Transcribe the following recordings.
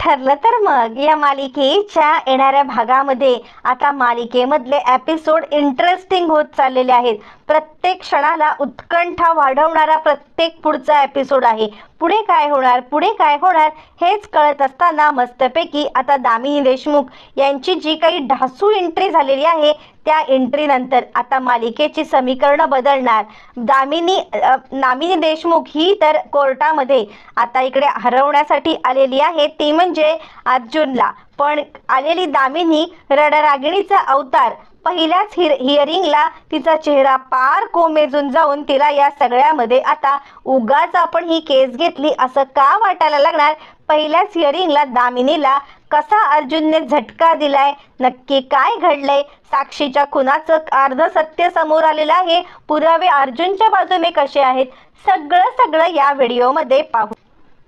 ठरलं तर मग या मालिकेच्या येणाऱ्या भागामध्ये आता मालिकेमधले एपिसोड इंटरेस्टिंग होत चाललेले आहेत. प्रत्येक क्षणाला उत्कंठा वाढवणारा प्रत्येक पुढचा एपिसोड आहे. पुढे काय होणार हेच कळत असताना मस्तपैकी आता दामिनी देशमुख यांची जी काही ढासू एंट्री झालेली आहे त्या एंट्री नंतर आता मालिकेची समीकरणं बदलणार. दामिनी देशमुख ही तर कोर्टामध्ये आता इकडे हरवण्यासाठी आलेली आहे, ती म्हणजे अर्जुनला. पण आलेली दामिनी रडरागिणीचा अवतार. पहिल्याच हिअरिंगला तिचा चेहरा पार कोमेजून जाऊन तिला या सगळ्यामध्ये आता उगाच आपण ही केस घेतली असं का वाटायला लागणार. पहिल्याच हिअरिंगला दामिनीला कसा अर्जुनने झटका दिलाय, नक्की काय घडलंय, साक्षीच्या खुनाचं अर्ध सत्य समोर आलेलं आहे, पुरावे अर्जुनच्या बाजूने कसे आहेत, सगळं या व्हिडिओमध्ये पाहू.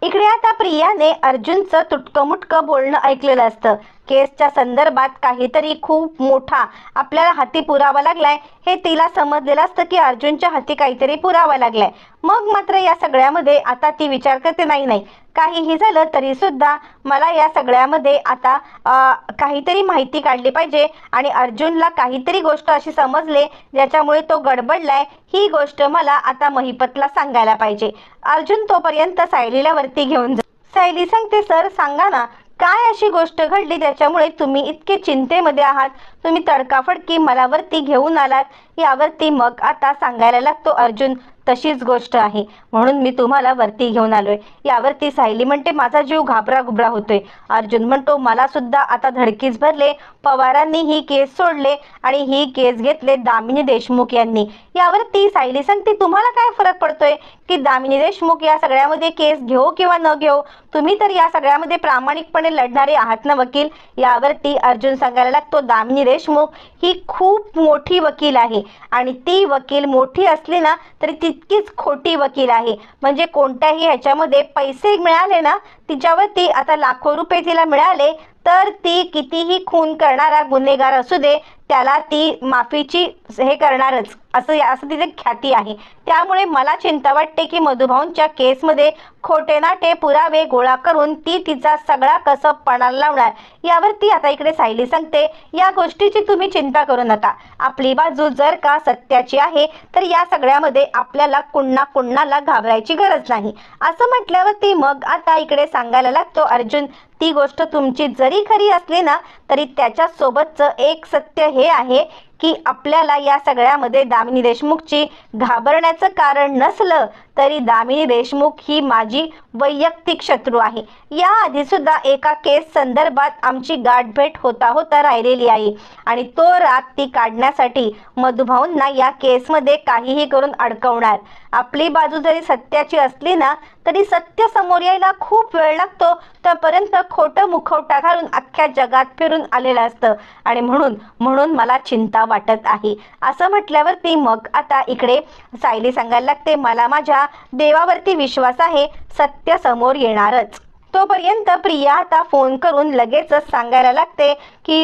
इकडे आता प्रियाने अर्जुनचं तुटकमुटकं बोलणं ऐकलेलं असतं. केसच्या संदर्भात काहीतरी खूप मोठा आपल्याला हाती पुरावा लागलाय हे तिला समजलेलं असतं की अर्जुनच्या हाती काहीतरी पुरावा लागलाय. मग मात्र या सगळ्यामध्ये आता ती विचार करते, नाही काहीही झालं तरी सुद्धा मला या सगळ्यामध्ये आता काहीतरी माहिती काढली पाहिजे आणि अर्जुनला काहीतरी गोष्ट अशी समजले ज्याच्यामुळे तो गडबडलाय, ही गोष्ट मला आता महिपतला सांगायला पाहिजे. अर्जुन तोपर्यंत सायलीला वरती घेऊन जा. सायली सांगते, सर सांगा ना काय अशी गोष्ट घडली त्याच्यामुळे तुम्ही इतके चिंतेमध्ये आहात, तुम्ही तडकाफडकी मला वरती घेऊन आलात. यावरती मग आता सांगायला लागतो अर्जुन, तशीच गोष्ट आहे म्हणून मी तुम्हाला वरती घेऊन आलोय. यावरती सायली म्हणते, माझा जीव घाबरा होतोय. अर्जुन म्हणतो, मला सुद्धा आता धडकीच भरले. पवारांनी ही केस सोडले आणि ही केस घेतले दामिनी देशमुख यांनी. यावरती सायली सांगते, तुम्हाला काय फरक पडतोय की दामिनी देशमुख या सगळ्यामध्ये केस घेऊ किंवा न घेऊ, तुम्ही तर या सगळ्यामध्ये प्रामाणिकपणे लढणारे आहात ना वकील. यावरती अर्जुन सांगायला लागतो, दामिनी देशमुख ही खूप मोठी वकील आहे आणि ती वकील मोठी असली ना तरी तितकीच खोटी वकील आहे. म्हणजे कोणत्याही ह्याच्यामध्ये पैसे मिळाले ना तिच्यावरती आता लाखो रुपये तिला मिळाले तर ती कितीही खून करणारा गुन्हेगार असू दे त्याला ती माफीची हे करणारच असं तिचे ख्याती आहे. त्यामुळे मला चिंता वाटते की मधुभाऊंच्या केसमध्ये खोटे नाटे पुरावे गोळा करून ती तिचा सगळा कसब पणाला लावणार. यावरती आता इकडे सायली सांगते, या गोष्टीची तुम्ही चिंता करू नका. आपली बाजू जर का सत्याची आहे तर या सगळ्यामध्ये आपल्याला कुणाला घाबरायची गरज नाही. असं म्हटल्यावरती मग आता इकडे सांगायला लागतो अर्जुन, ती गोष्ट तुमची जरी खरी असली ना तरी त्याच्यासोबतचं एक सत्य हे आहे की आपल्याला या सगळ्यामध्ये दामिनी देशमुखची घाबरण्याचं कारण नसलं तरी दामिनी देशमुख ही माझी वैयक्तिक शत्रू आहे. याआधी सुद्धा एका केस संदर्भात आमची गाठभेट होता राहिलेली आहे आणि तो राग ती काढण्यासाठी मधुभाऊंना या केसमध्ये काहीही करून अडकवणार. आपली बाजू जरी सत्याची असली ना तरी सत्य समोर यायला खूप वेळ लागतो, तोपर्यंत खोटं मुखवटा घालून अख्ख्या जगात फिरून आलेलं असतं आणि म्हणून मला चिंता वाटत आहे. असं म्हटल्यावरती मग आता इकडे सायली सांगायला लागते, मला माझ्या देवावरती विश्वास आहे, सत्य समोर येणारच. तोपर्यंत प्रिया आता फोन करून लगेचच सांगायला लागते की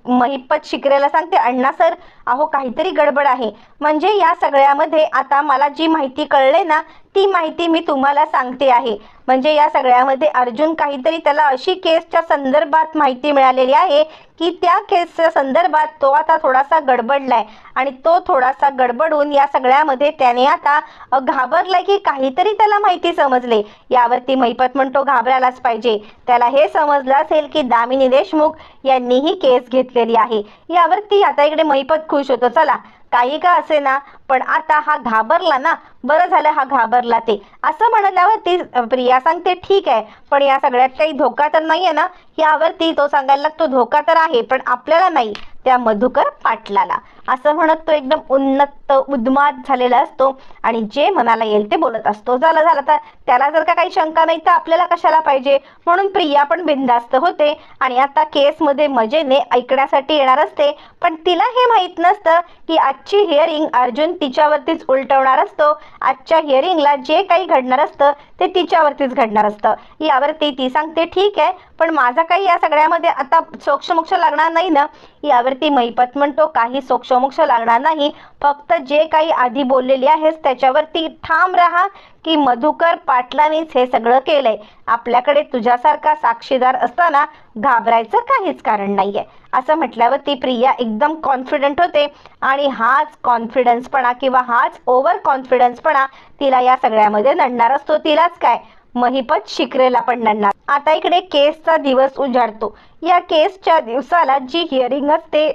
महिपत शिकरेला सांगते, अण्णा सर अहो काहीतरी गडबड आहे. म्हणजे या सगळ्यामध्ये आता मला जी माहिती कळले ना ती माहिती मी तुम्हाला सांगते आहे. म्हणजे या सगळ्यामध्ये अर्जुन काहीतरी त्याला अशी केसच्या संदर्भात माहिती मिळालेली आहे की त्या केसच्या संदर्भात तो आता थोडासा गडबडलाय आणि तो थोडासा गडबडून या सगळ्यामध्ये त्याने आता घाबरलाय की काहीतरी त्याला माहिती समजले. यावरती महिपत म्हणतो, घाबरायलाच पाहिजे, त्याला हे समजलं असेल की दामिनी देशमुख यांनी ही केस घेतलेली आहे. यावरती आता इकडे महिपत खुश होतो, चला काही का असे ना पण आता हा घाबरला ना, बरं झालं हा घाबरला ते. असं म्हणल्यावरती प्रिया सांगते, ठीक आहे पण या सगळ्यात काही धोका तर नाहीये ना. यावरती तो सांगायला लागतो, धोका तर आहे पण आपल्याला नाही, त्या मधुकर पाटलाला. असं म्हणत तो एकदम उन्नत उन्माद झालेला असतो आणि जे मनाला येईल ते बोलत असतो. झालं तर त्याला जर का काही शंका नाही तर आपल्याला कशाला पाहिजे. म्हणून प्रिया पण बिनधास्त होते आणि आता केसमध्ये मजेने ऐकण्यासाठी येणार असते. पण तिला हे माहीत नसतं की आजची हिअरिंग अर्जुन तिच्यावरतीच उलटवणार असतो. आजच्या हिअरिंगला जे काही घडणार असतं ते तिच्यावरतीच घडणार असतं. यावरती ती सांगते, ठीक आहे पण माझा काही या सगळ्यामध्ये आता सोक्षमोक्ष लागणार नाही ना. यावरती महिपत म्हणतो, काही सोक्षमोक्ष मोक्ष लागणार नाही. फक्त जे काही आधी बोललेली आहेस त्याच्यावरती ठाम राहा की मधुकर पाटलांनीच हे सगळं केलंय. आपल्याकडे तुझ्यासारखा साक्षीदार असताना घाबरायचं काहीच कारण नाहीये. असं म्हटल्यावरती प्रिया एकदम कॉन्फिडंट होते आणि हाच कॉन्फिडन्सपणा किंवा हाच ओव्हर कॉन्फिडन्सपणा तिला या सगळ्यामध्ये नडणार असतो. तिलाच काय, महिपत शिकरेला पण नडणार. आता इकडे केसचा दिवस उजाडतो. या केसच्या दिवसाला जी हिअरिंग असते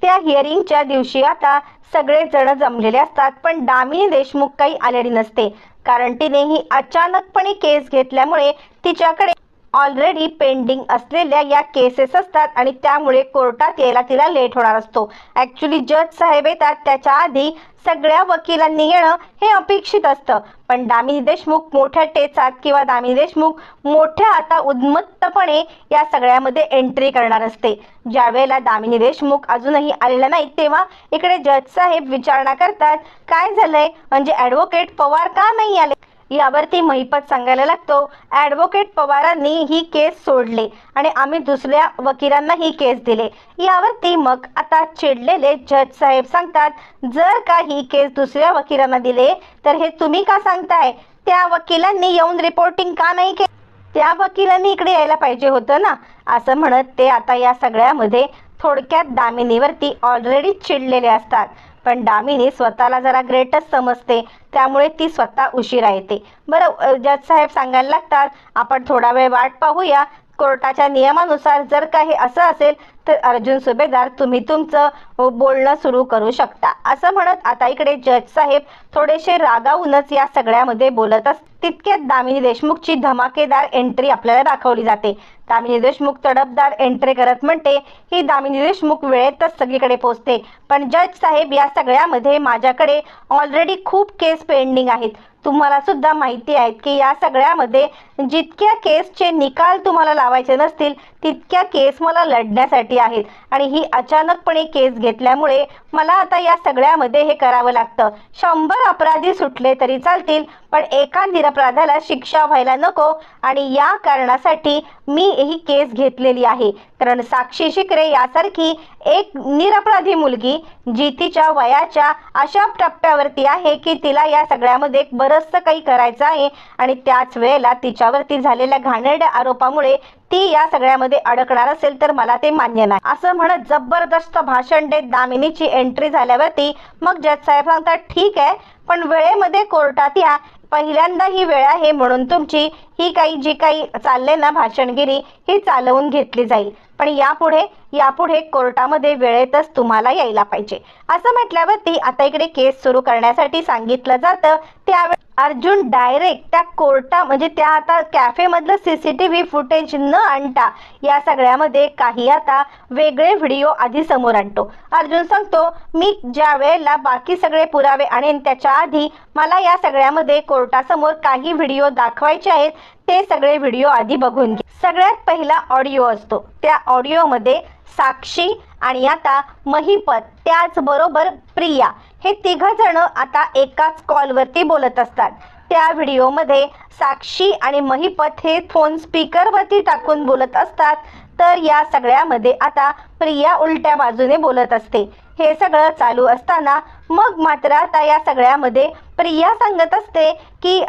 त्या हिअरिंगच्या दिवशी आता सगळे जण जमलेले असतात, पण दामिनी देशमुख काही आलेली नसते. कारण तिने ही अचानकपणे केस घेतल्यामुळे तिच्याकडे ऑलरेडी पेंडिंग असलेल्या या केसेस असतात आणि त्यामुळे कोर्टात यायला तिला लेट होणार असतो. ॲक्च्युली जज साहेब येतात त्याच्या आधी सगळ्या वकिलांनी येणं हे अपेक्षित असतं, पण दामिनी देशमुख मोठ्या टेचात किंवा दामिनी देशमुख मोठ्या आता उन्मत्तपणे या सगळ्यामध्ये एंट्री करणार असते. ज्या वेळेला दामिनी देशमुख अजूनही आलेला नाही तेव्हा इकडे जज साहेब विचारणा करतात, काय झालंय, म्हणजे ॲडव्होकेट पवार का नाही आले. यावरती महिपत सांगायला लागतो, ॲडव्होकेट पवारांनी ही केस सोडले आणि आम्ही दुसऱ्या वकिलांना ही केस दिले. यावरती मग आता चिडलेले जज साहेब सांगतात, जर का ही केस दुसऱ्या वकिलांना दिले तर हे तुम्ही का सांगताय, त्या वकिलांनी येऊन रिपोर्टिंग का नाही केली, त्या वकिलांनी इकडे यायला पाहिजे होतं ना. असं म्हणत ते आता या सगळ्यामध्ये थोडक्यात दामिनीवरती ऑलरेडी चिडलेले असतात. पण दामिनी स्वतःला जरा ग्रेटच समजते, त्यामुळे ती स्वतः उशिरा येते. बरं, जज साहेब सांगायला लागतात, आपण थोडा वेळ वाट पाहूया. कोर्टाच्या नियमानुसार जर काही असं असेल तर अर्जुन सुभेदार तुम्ही तुमचं बोलणं सुरू करू शकता. असं म्हणत आता इकडे जज साहेब थोडेसे रागावूनच या सगळ्यामध्ये बोलत असतात. तितक्यात दामिनी देशमुखची धमाकेदार एंट्री आपल्याला दाखवली जाते. दामिनी देशमुख तडफदार एंट्री करत म्हणते, ही दामिनी देशमुख वेळेतच सगळीकडे पोहोचते. पण जज साहेब, या सगळ्यामध्ये माझ्याकडे ऑलरेडी खूप केस पेंडिंग आहेत. तुम्हाला सुद्धा माहिती आहेत की या सगळ्यामध्ये जितक्या केसचे निकाल तुम्हाला लावायचे नसतील तितक्या केस मला लढण्यासाठी आहेत आणि ही अचानकपणे केस घेतल्यामुळे मला आता या सगळ्यामध्ये हे करावं लागतं. 100 अपराधी सुटले तरी चालतील, पण एका निरपराधाला शिक्षा व्हायला नको आणि या कारणासाठी मी ही केस घेतलेली आहे. कारण साक्षी शिकरे यासारखी एक निरपराधी मुलगी जी तिच्या वयाच्या अशा टप्प्यावरती आहे की तिला या सगळ्यामध्ये बरंचसं काही करायचं आहे आणि त्याच वेळेला तिच्यावरती झालेल्या घाणेरड्या आरोपामुळे ती या सगळ्यामध्ये अडकणार असेल तर मला ते मान्य नाही. असं म्हणत जबरदस्त भाषण देत दामिनीची एंट्री झाल्यावरती मग जज साहेब सांगतात, ठीक आहे, पण वेळेमध्ये कोर्टात या. पहिल्यांदा ही वेळ आहे म्हणून तुमची ही काही जी काही चालले ना भाषणगिरी ही चालवून घेतली जाईल, पण यापुढे कोर्टामध्ये वेळेतच तुम्हाला यायला पाहिजे. असं म्हटल्यावरती आता इकडे केस सुरू करण्यासाठी सांगितलं जातं. त्यावेळी अर्जुन डायरेक्ट त्या म्हणजे त्या आता कॅफेमधलं CCTV फुटेज न आणता या सगळ्यामध्ये काही आता वेगळे व्हिडिओ आधी समोर आणतो. अर्जुन सांगतो, मी ज्या वेळेला बाकी सगळे पुरावे आणेन त्याच्या आधी मला या सगळ्यामध्ये कोर्टासमोर काही व्हिडिओ दाखवायचे आहेत, ते सगळे व्हिडिओ आधी बघून घे. सगळ्यात पहिला ऑडिओ असतो. त्या ऑडिओमध्ये साक्षी आणि आता महिपत त्याचबरोबर प्रिया हे तिघजण आता एकाच कॉलवरती बोलत असतात. त्या व्हिडिओमध्ये साक्षी आणि महिपत हे फोन स्पीकरवरती टाकून बोलत असतात, तर या सगळ्यामध्ये आता प्रिया उलट्या बाजूने बोलत असते. हे सगळं चालू असताना मग मात्र आता या सगळ्यामध्ये प्रिया सांगत असते की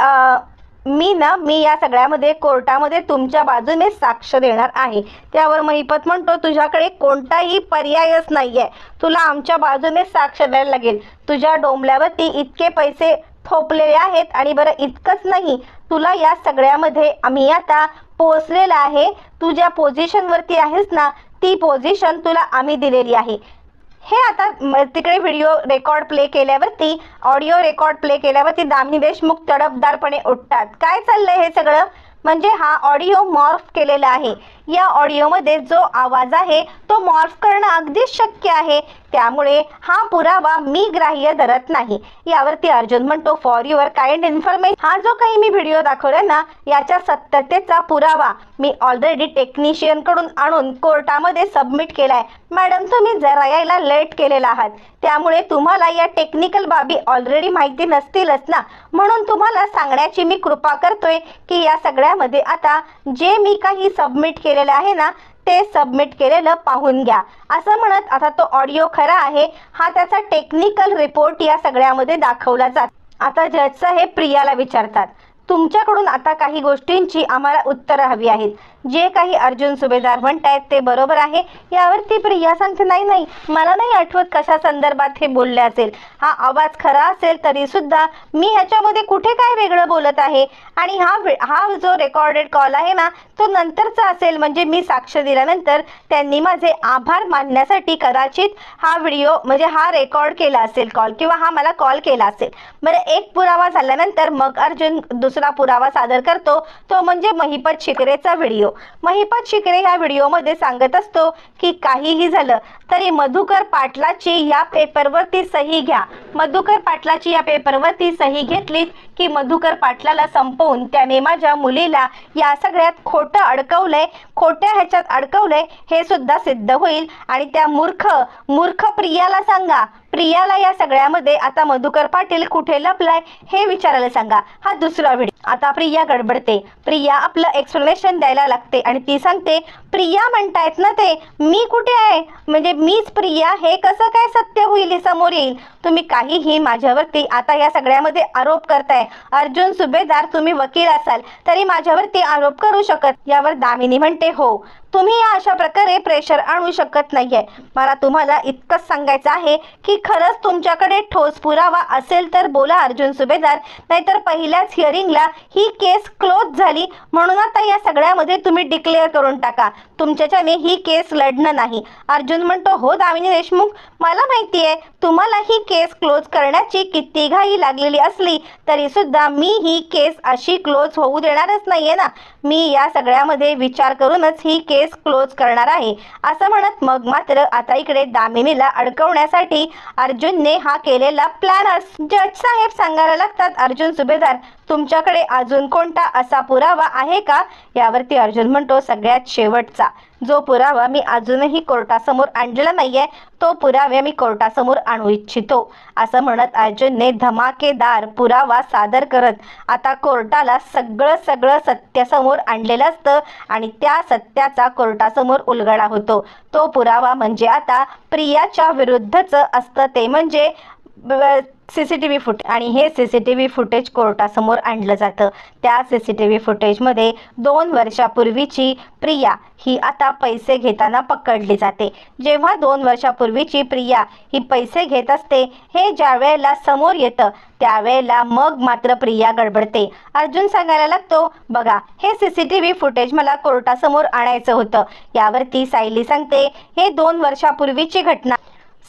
मी या सगळ्यामध्ये कोर्टामध्ये तुमच्या बाजूने साक्ष देणार आहे. त्यावर महिपत म्हणतो, तुझ्याकडे कोणताही पर्यायच नाहीये, तुला आमच्या बाजूने साक्ष द्यायला लागेल. तुझ्या डोंबल्यावरती इतके पैसे थोपलेले आहेत आणि बरं इतकंच नाही, तुला या सगळ्यामध्ये आम्ही आता पोचलेला आहे. तू ज्या पोझिशनवरती आहेस ना ती पोझिशन तुला आम्ही दिलेली आहे. हे आता तिकडे व्हिडिओ रेकॉर्ड प्ले केल्यावरती ऑडिओ रेकॉर्ड प्ले केल्यावरती दामिनी देशमुख तडफदारपणे उठतात. काय चाललंय हे सगळं, म्हणजे हा ऑडिओ मॉर्फ केलेला आहे. या ऑडिओमध्ये जो आवाज आहे तो मॉर्फ करणं अगदीच शक्य आहे, त्यामुळे हा पुरावा मी ग्राह्य धरत नाही. यावरती अर्जुन म्हणतो, फॉर युअर काइंड इन्फॉर्मेशन, हा जो काही मी व्हिडिओ दाखवला ना याच्या सत्यतेचा पुरावा मी ऑलरेडी टेक्निशियन कडून आणून कोर्टामध्ये सबमिट केलाय. मॅडम, तुम्ही जरा यायला लेट केलेला आहात, त्यामुळे तुम्हाला या टेक्निकल बाबी ऑलरेडी माहिती नसतीलच ना, म्हणून तुम्हाला सांगण्याची मी कृपा करतोय की या सगळ्यामध्ये आता जे मी काही सबमिट केलेलं आहे ना ते सबमिट केलेलं पाहून घ्या असं म्हणत आता तो ऑडिओ खरा आहे हा त्याचा टेक्निकल रिपोर्ट या सगळ्यामध्ये दाखवला जातो। आता जज साहेब प्रियाला विचारतात, तुमच्याकडून आता काही गोष्टींची आम्हाला उत्तरं हवी आहेत, जे काही अर्जुन सुभेदार म्हणतायत ते बरोबर आहे? यावरती प्रिया सांगते, नाही नाही, मला नाही आठवत कशा संदर्भात हे बोलले असेल, हा आवाज खरा असेल तरी सुद्धा मी ह्याच्यामध्ये कुठे काय वेगळं बोलत आहे, आणि हा जो रेकॉर्डेड कॉल आहे ना तो नंतरचा असेल, म्हणजे मी साक्ष दिल्यानंतर त्यांनी माझे आभार मानण्यासाठी कदाचित हा व्हिडिओ म्हणजे हा रेकॉर्ड केला असेल कॉल, किंवा हा मला कॉल केला असेल। बरं, एक पुरावा झाल्यानंतर मग अर्जुन दुसरा पुरावा सादर करतो, तो म्हणजे महिपत शिकरेचा व्हिडिओ। महिपत शिकरे ह्या व्हिडिओमध्ये सांगत असतो की काहीही झालं तरी मधुकर पाटलाची या पेपरवरती सही घ्या, मधुकर पाटलाची या पेपरवरती सही घेतली की मधुकर पाटलाला संपवून त्याने माझ्या मुलीला या सगळ्यात खोटं अडकवलंय, खोट्या ह्याच्यात अडकवलंय हे सुद्धा सिद्ध होईल, आणि त्या मूर्ख प्रियाला सांगा, प्रियाला या सगळ्यामध्ये आता मधुकर पाटील कुठे लपलाय हे विचारायला सांगा। हा दुसरा व्हिडिओ। आता प्रिया गडबडते, प्रिया आपलं एक्सप्लेनेशन द्यायला लागते आणि ती सांगते, प्रिया म्हणतायत ना ते, मी कुठे आहे, म्हणजे मीच प्रिया, हे कसं काय सत्य होईल, समोर येईल? तुम्ही काहीही माझ्यावरती आता या सगळ्यामध्ये आरोप करताय, अर्जुन सुभेदार तुम्ही वकील असाल तरी माझ्यावरती आरोप करू शकत। यावर दामिनी म्हणते, हो तुम्ही या अशा प्रकारे प्रेशर आणू शकत नाहीये, मला तुम्हाला इतकंच सांगायचं आहे की खरंच तुमच्याकडे ठोस पुरावा असेल तर बोला अर्जुन सुभेदार, नाहीतर पहिल्याच हिअरिंगला ही केस क्लोज झाली म्हणून आता या सगळ्यामध्ये तुम्ही डिक्लेअर करून टाका, तुमच्याच्याने ही केस लढणं नाही। अर्जुन म्हणतो, हो दामिनी देशमुख, मला माहिती आहे तुम्हाला ही केस क्लोज करण्याची किती घाई लागलेली असली तरी सुद्धा मी ही केस अशी क्लोज होऊ देणारच नाहीये ना, मी या सगळ्यामध्ये विचार करूनच ही केस क्लोज करणार आहे असं म्हणत मग मात्र आता इकडे दामिनीला अडकवण्यासाठी अर्जुनने हा केलेला प्लॅन जज साहेब सांगायला लागतात, अर्जुन सुभेदार तुमच्याकडे अजून कोणता असा पुरावा आहे का? यावरती अर्जुन म्हणतो, सगळ्यात शेवटचा जो पुरावा मी अजूनही कोर्टासमोर आणलेला नाहीये तो पुरावा मी कोर्टासमोर आणू इच्छितो असं म्हणत अर्जुनने धमाकेदार पुरावा सादर करत आता कोर्टाला सगळं सत्य समोर आणलेलं असतं आणि त्या सत्याचा कोर्टासमोर उलगडा होतो। तो पुरावा म्हणजे आता प्रियाच्या विरुद्धचं असतं, ते म्हणजे CCTV फुटेज, आणि हे CCTV फुटेज कोर्टासमोर आणलं जातं। त्या CCTV फुटेजमध्ये 2 वर्षापूर्वीची प्रिया ही आता पैसे घेताना पकडली जाते। जेव्हा 2 वर्षापूर्वीची प्रिया ही पैसे घेत असते हे ज्या वेळेला समोर येतं त्यावेळेला मग मात्र प्रिया गडबडते। अर्जुन सांगायला लागतो, बघा हे CCTV फुटेज मला कोर्टासमोर आणायचं होतं। यावरती सायली सांगते, हे 2 वर्षापूर्वीची घटना।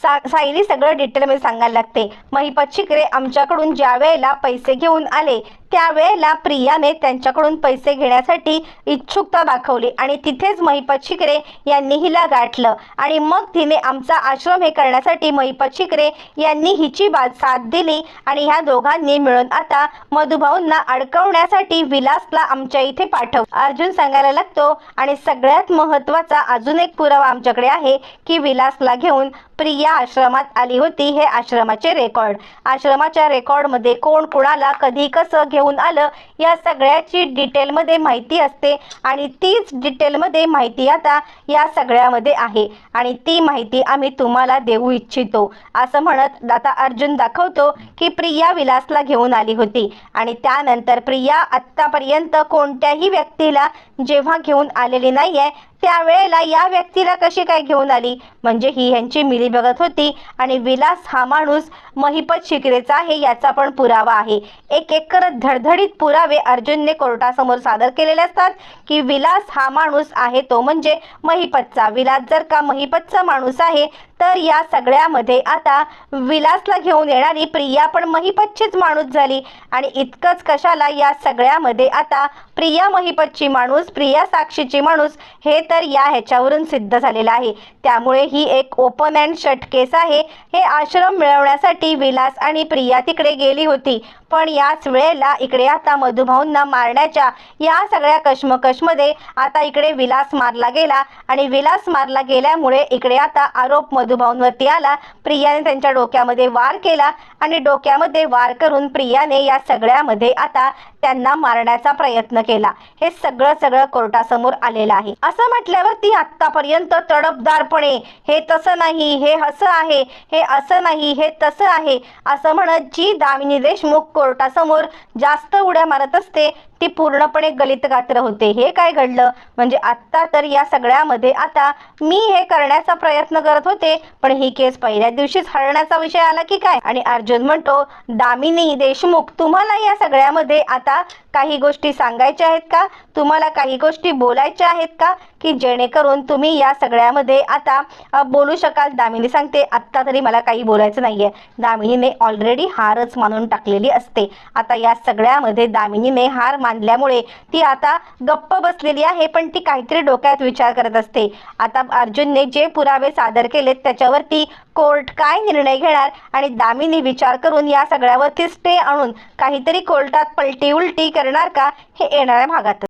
सायली सगळं डिटेलमध्ये सांगायला लागते, महिपत शिकरे आमच्याकडून ज्या वेळेला पैसे घेऊन आले त्यावेळेला प्रियाने त्यांच्याकडून पैसे घेण्यासाठी इच्छुकता दाखवली आणि तिथेच महिपत शिकरे यांनी हिला गाठलं आणि मग तिने आमचा आश्रम हे करण्यासाठी महिपत शिकरे यांनी हिची साथ दिली आणि ह्या दोघांनी मिळून आता मधुभाऊंना अडकवण्यासाठी विलासला आमच्या इथे पाठव। अर्जुन सांगायला लागतो, आणि सगळ्यात महत्त्वाचा अजून एक पुरावा आमच्याकडे आहे की विलासला घेऊन प्रिया आश्रमात आली होती। हे आश्रमाचे रेकॉर्ड, आश्रमाच्या रेकॉर्डमध्ये कोण कुणाला कधी कसं घेऊन आलं या सगळ्याची डिटेलमध्ये माहिती असते आणि तीच डिटेलमध्ये माहिती आता या सगळ्यामध्ये आहे आणि ती माहिती आम्ही तुम्हाला देऊ इच्छितो असं म्हणत आता अर्जुन दाखवतो की प्रिया विलासला घेऊन आली होती आणि त्यानंतर प्रिया आत्तापर्यंत कोणत्याही व्यक्तीला जेव्हा घेऊन आलेली नाहीये त्यावेळेला या व्यक्तीला कशी काय घेऊन आली, म्हणजे ही ह्यांची मिलीभगत होती आणि विलास हा माणूस महिपत शिकरेचा आहे याचा पण पुरावा आहे। एक एक करत धडधडीत पुरावे अर्जुनने कोर्टासमोर सादर केलेले असतात की विलास हा माणूस आहे तो म्हणजे महिपतचा। विलास जर का महिपतचा माणूस आहे तर या सगळ्यामध्ये आता विलासला घेऊन येणारी प्रिया पण महिपतचीच माणूस झाली आणि इतकंच कशाला या सगळ्यामध्ये आता प्रिया महिपतची माणूस, प्रिया साक्षीची माणूस हे तर या ह्याच्यावरून सिद्ध झालेलं आहे। त्यामुळे ही एक ओपन अँड शट केस आहे। हे आश्रम मिळवण्यासाठी विलास आणि प्रिया तिकडे गेली होती पण याच वेळेला इकडे आता मधुभाऊंना मारण्याच्या या सगळ्या कश्मकशमध्ये आता इकडे विलास मारला गेला आणि विलास मारला गेल्यामुळे इकडे आता आरोप मधुभाऊंवरती आला। प्रियाने त्यांच्या डोक्यामध्ये वार केला आणि डोक्यामध्ये वार करून प्रियाने या सगळ्यामध्ये आता त्यांना मारण्याचा प्रयत्न केला. हे सगळं कोर्टासमोर आलेलं आहे. असं म्हटल्यावर ती आतापर्यंत तडफदारपणे हे तसं नाही, हे असं आहे, हे असं नाही, हे तसं आहे असं म्हणत जी दामिनी देशमुख कोर्टासमोर जास्त उड्या मारत असते ती पूर्णपणे गलितगात्र होते. हे काय घडलं म्हणजे आत्ता तर या सगळ्यामध्ये आता मी हे करण्याचा प्रयत्न करत होते पण ही केस पहिल्या दिवशीच हरण्याचा विषय आला की काय. आणि अर्जुन म्हणतो, दामिनी देशमुख तुम्हाला या सगळ्यामध्ये आता काही गोष्टी सांगायच्या आहेत का, तुम्हाला काही गोष्टी बोलायच्या आहेत का, की जेणेकरून तुम्ही या सगळ्यामध्ये आता बोलू शकाल. दामिनी सांगते, आत्ता तरी मला काही बोलायचं नाहीये. दामिनीने ऑलरेडी हारच मानून टाकलेली असते. आता या सगळ्यामध्ये दामिनीने हार मानल्यामुळे ती आता गप्प बसलेली आहे पण ती काहीतरी डोक्यात विचार करत असते. आता अर्जुनने जे पुरावे सादर केलेत त्याच्यावरती कोर्ट काय निर्णय घेणार आणि दामिनी विचार करून या सगळ्यावरती स्टे आणून काहीतरी कोर्टात पलटी उलटी करणार का, हे येणाऱ्या भागात